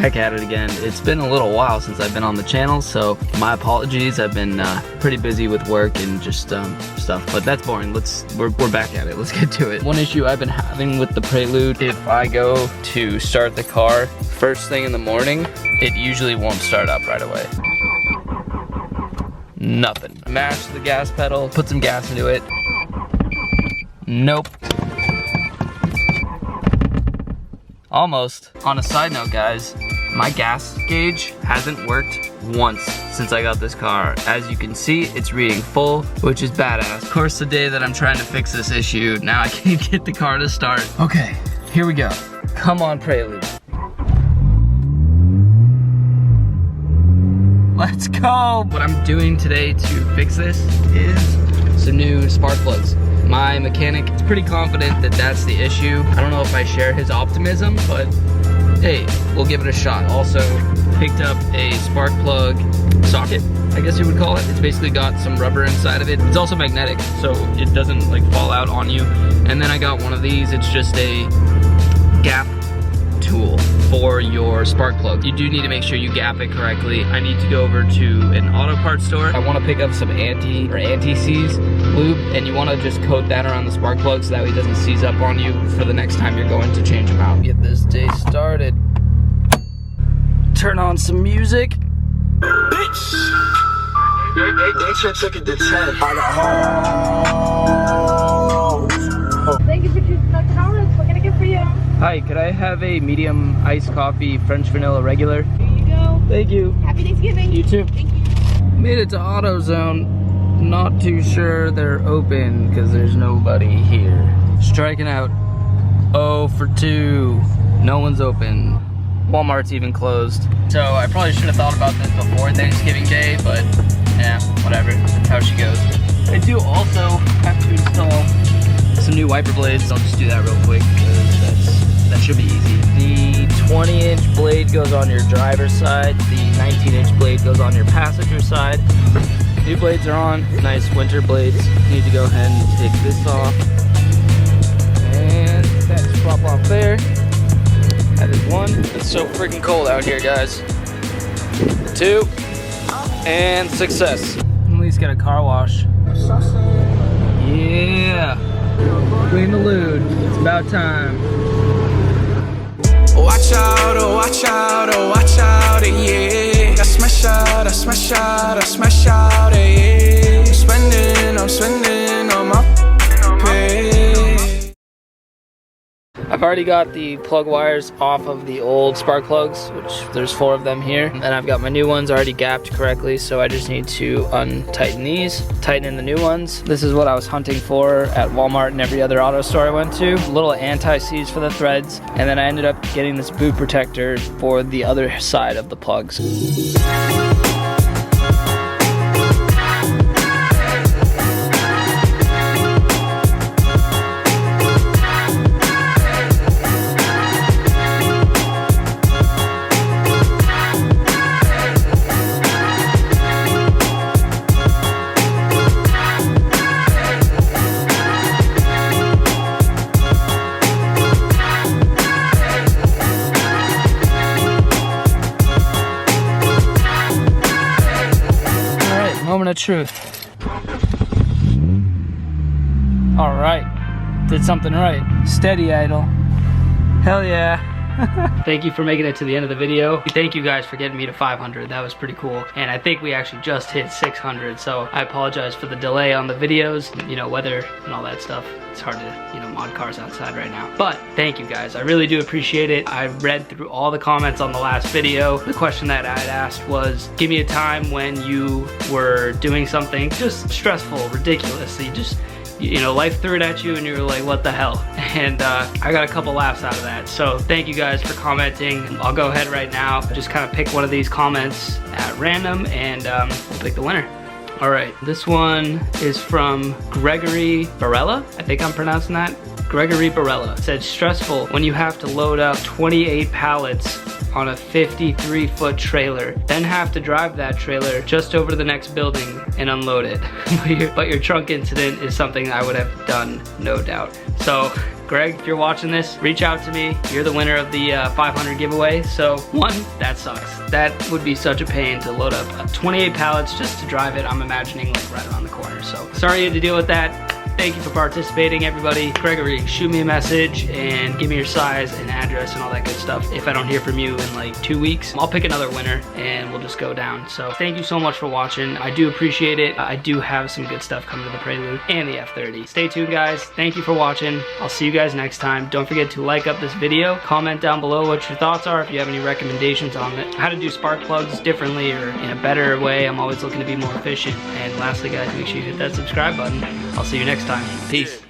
back at it again. It's been a little while since I've been on the channel, so my apologies. I've been pretty busy with work and just stuff, but that's boring. We're back at it. Let's get to it. One issue I've been having with the Prelude, if I go to start the car first thing in the morning, it usually won't start up right away. Nothing. Mash the gas pedal, put some gas into it. Nope. Almost. On a side note, guys, my gas gauge hasn't worked once since I got this car. As you can see, it's reading full, which is badass. Of course, the day that I'm trying to fix this issue, now I can't get the car to start. Okay, here we go. Come on, Prelude. Let's go! What I'm doing today to fix this is some new spark plugs. My mechanic is pretty confident that that's the issue. I don't know if I share his optimism, but hey, we'll give it a shot. Also, picked up a spark plug socket, I guess you would call it. It's basically got some rubber inside of it. It's also magnetic, so it doesn't like fall out on you. And then I got one of these. It's just a gap tool for your spark plug. You do need to make sure you gap it correctly. I need to go over to an auto parts store. I want to pick up some anti-seize lube, and you want to just coat that around the spark plug so that way it doesn't seize up on you for the next time you're going to change them out. Get this day started. Turn on some music. Bitch! They took it to 10. Thank you for choosing Dunkin' Donuts. What can I get for you? Hi, could I have a medium iced coffee, French vanilla regular? Here you go. Thank you. Happy Thanksgiving. You too. Thank you. Made it to AutoZone. Not too sure they're open because there's nobody here. Striking out 0 for 2. No one's open. Walmart's even closed. So I probably should have thought about this before Thanksgiving Day, but yeah, whatever. That's how she goes. I do also have to install some new wiper blades. I'll just do that real quick because that should be easy. The 20-inch blade goes on your driver's side. The 19-inch blade goes on your passenger side. New blades are on, nice winter blades. Need to go ahead and take this off. And that's pop off there. That is one. It's so freaking cold out here, guys. 2, and success. At least get a car wash. Yeah. Clean the lube. It's about time. Watch out, oh watch out, oh watch out, yeah. I smash out, I smash out, I smash out, yeah. I'm spending on my pay. I've already got the plug wires off of the old spark plugs, which there's 4 of them here. And I've got my new ones already gapped correctly, so I just need to untighten these, tighten in the new ones. This is what I was hunting for at Walmart and every other auto store I went to. A little anti-seize for the threads, and then I ended up getting this boot protector for the other side of the plugs. Moment of truth. All right, did something right. Steady idle. Hell yeah. Thank you for making it to the end of the video. Thank you guys for getting me to 500. That was pretty cool. And I think we actually just hit 600. So I apologize for the delay on the videos, you know, weather and all that stuff. It's hard to, you know, mod cars outside right now. But thank you guys. I really do appreciate it. I read through all the comments on the last video. The question that I had asked was, give me a time when you were doing something just stressful, ridiculous. So you know, life threw it at you and you were like, what the hell? And I got a couple laughs out of that. So thank you guys for commenting. I'll go ahead right now, just kind of pick one of these comments at random and we'll pick the winner. All right, this one is from Gregory Varela. I think I'm pronouncing that Gregory Barella said, stressful when you have to load up 28 pallets on a 53-foot trailer, then have to drive that trailer just over to the next building and unload it. But your trunk incident is something I would have done, no doubt. So Greg, if you're watching this, reach out to me. You're the winner of the 500 giveaway. So one, that sucks. That would be such a pain to load up 28 pallets just to drive it. I'm imagining like right around the corner. So sorry you had to deal with that. Thank you for participating, everybody. Gregory, shoot me a message and give me your size and address and all that good stuff. If I don't hear from you in like 2 weeks, I'll pick another winner and we'll just go down. So thank you so much for watching. I do appreciate it. I do have some good stuff coming to the Prelude and the F30. Stay tuned, guys. Thank you for watching. I'll see you guys next time. Don't forget to like up this video. Comment down below what your thoughts are. If you have any recommendations on it, how to do spark plugs differently or in a better way. I'm always looking to be more efficient. And lastly, guys, make sure you hit that subscribe button. I'll see you next time. Peace.